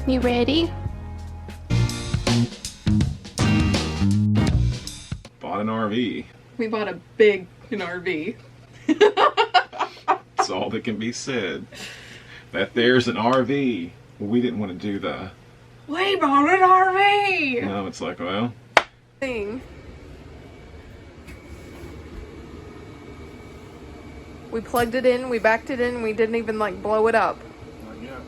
You ready? Bought an RV. We bought a big RV. That's all that can be said. That there's an RV. We didn't want to do the... We bought an RV! No, it's like, well... Thing. We plugged it in, we backed it in, we didn't even blow it up. Not yet.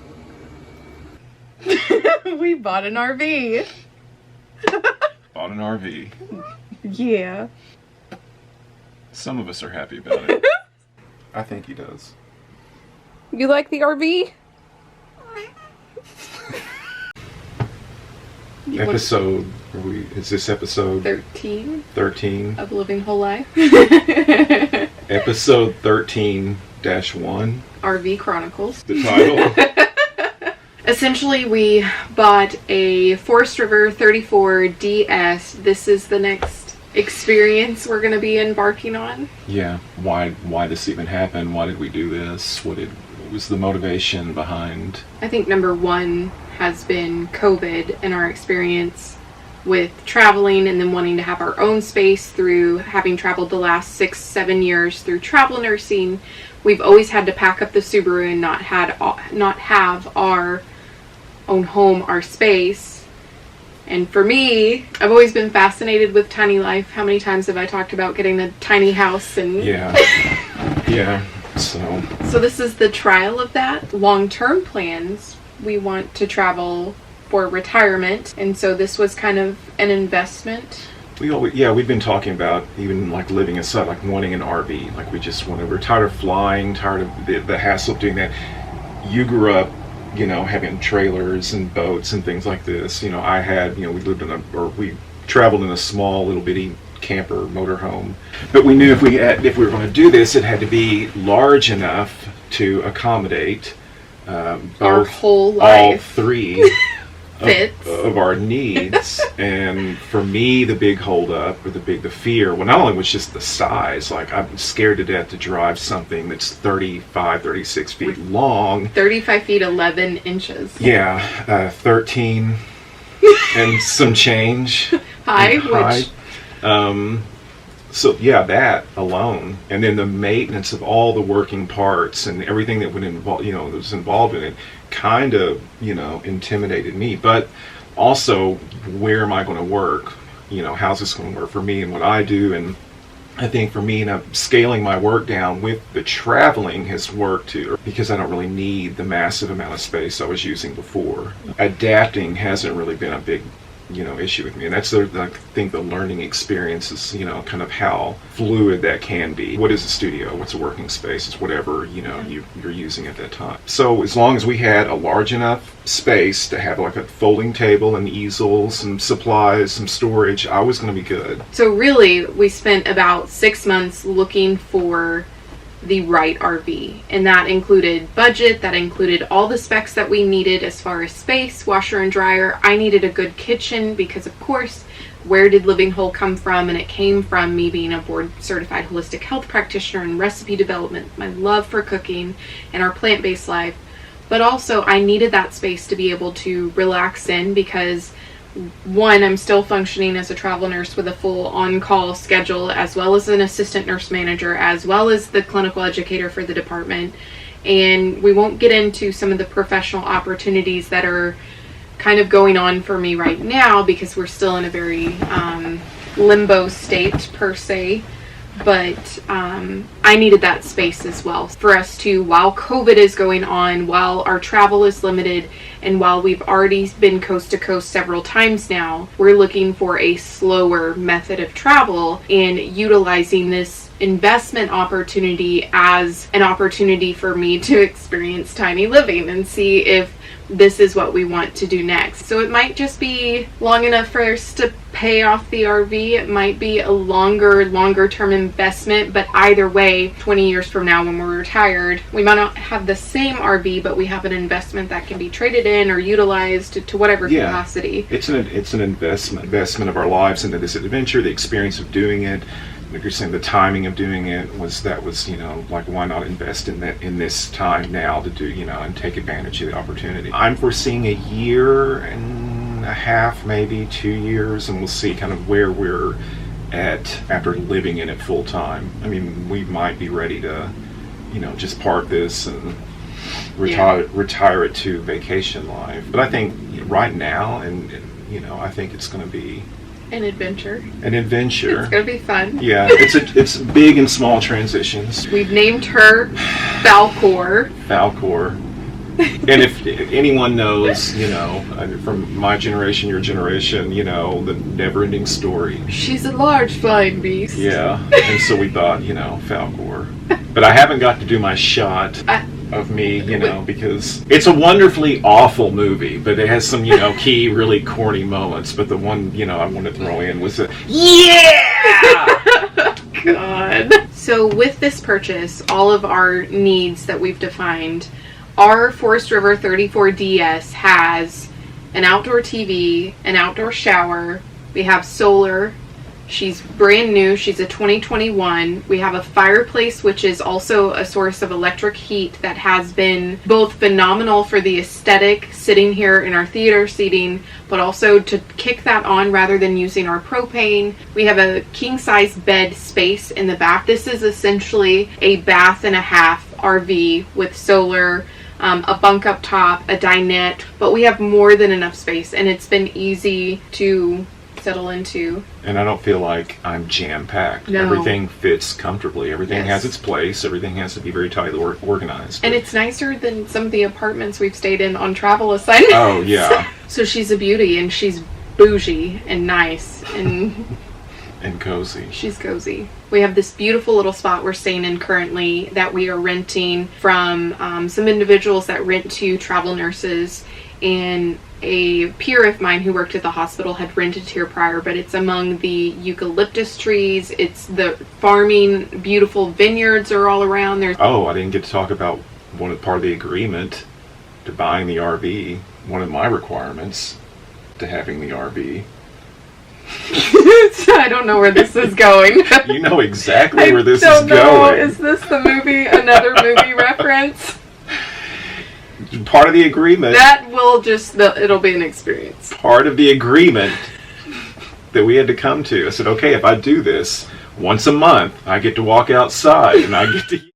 We bought an RV. Bought an RV. Yeah. Some of us are happy about it. I think he does. You like the RV? Is this episode 13 13? of Living Whole Life. Episode 13-1. RV Chronicles. The title. Essentially, we bought a Forest River 34 DS. This is the next experience we're going to be embarking on. Yeah. Why this even happened? Why did we do this? What was the motivation behind? I think number one has been COVID and our experience with traveling and then wanting to have our own space through having traveled the last 6-7 years through travel nursing. We've always had to pack up the Subaru and not have our own home, our space. And for me, I've always been fascinated with tiny life. How many times have I talked about getting the tiny house? And yeah. So this is the trial of that. Long-term plans, we want to travel for retirement, and so this was kind of an investment. We've been talking about even living aside, wanting an RV. We just we're tired of flying, tired of the hassle of doing that. You grew up, having trailers and boats and things like this. I had, we traveled in a small little bitty camper motorhome. But we knew if we were going to do this, it had to be large enough to accommodate our whole life. All three of our needs. And for me, the big holdup or the fear, well, not only was just the size, I'm scared to death to drive something that's 36 feet long. 35 feet 11 inches. Yeah, 13 and some change. High. So yeah, that alone, and then the maintenance of all the working parts and everything that would involve, that was involved in it, kind of, intimidated me. But also, where am I going to work? How's this going to work for me and what I do? And I think for me, scaling my work down with the traveling has worked too, because I don't really need the massive amount of space I was using before. Adapting hasn't really been a big issue with me, and that's I think the learning experience is kind of how fluid that can be. What is a studio? What's a working space? It's whatever you're using at that time. So as long as we had a large enough space to have a folding table and easels, some supplies, some storage, I was going to be good. So really, we spent about 6 months looking for the right RV, and that included budget, that included all the specs that we needed as far as space, washer and dryer. I needed a good kitchen because, of course, where did Living Whole come from? And it came from me being a board certified holistic health practitioner and recipe development, my love for cooking and our plant-based life. But also I needed that space to be able to relax in, because one, I'm still functioning as a travel nurse with a full on-call schedule, as well as an assistant nurse manager, as well as the clinical educator for the department. And we won't get into some of the professional opportunities that are kind of going on for me right now, because we're still in a very limbo state per se. But I needed that space as well for us to, while COVID is going on, while our travel is limited, and while we've already been coast to coast several times now, we're looking for a slower method of travel and utilizing this investment opportunity as an opportunity for me to experience tiny living and see if this is what we want to do next. So it might just be long enough for us to pay off the RV. It might be a longer term investment, but either way, 20 years from now when we're retired, we might not have the same RV, but we have an investment that can be traded in or utilized to whatever capacity. It's an investment of our lives into this adventure, the experience of doing it, like you're saying, the timing of doing it was like, why not invest in that in this time now to do, and take advantage of the opportunity. I'm foreseeing a year and a half, maybe 2 years, and we'll see kind of where we're at after living in it full time. I mean, we might be ready to, just park this and retire it to vacation life. But I think right now, and I think it's going to be An adventure. an adventure. It's gonna be fun. Yeah, it's big and small transitions. We've named her Falcor. Falcor. And if anyone knows, from my generation, your generation, the never-ending story. She's a large flying beast. Yeah, and so we thought, Falcor. But I haven't got to do my shot of me, because it's a wonderfully awful movie, but it has some, key, really corny moments. But the one, I want to throw in was yeah! God. So with this purchase, all of our needs that we've defined, our Forest River 34DS has an outdoor TV, an outdoor shower. We have solar. She's brand new. She's a 2021. We have a fireplace, which is also a source of electric heat that has been both phenomenal for the aesthetic sitting here in our theater seating, but also to kick that on rather than using our propane. We have a king-size bed space in the back. This is essentially a bath and a half RV with solar, a bunk up top, a dinette, but we have more than enough space, and it's been easy to settle into. And I don't feel like I'm jam-packed. No. Everything fits comfortably. Everything Yes. has its place. Everything has to be very tightly organized. And it's nicer than some of the apartments we've stayed in on travel assignments. Oh, yeah. So she's a beauty, and she's bougie and nice, and And cozy. she's cozy. We have this beautiful little spot we're staying in currently that we are renting from some individuals that rent to travel nurses, and a peer of mine who worked at the hospital had rented here prior, but it's among the eucalyptus trees. It's the farming, beautiful vineyards are all around. There's Oh, I didn't get to talk about part of the agreement to buying the RV. One of my requirements to having the RV. I don't know where this is going. You know exactly where this I is don't know. going. Is this the movie, another movie reference? Part of the agreement. It'll be an experience. Part of the agreement that we had to come to. I said, okay, if I do this once a month, I get to walk outside and I get to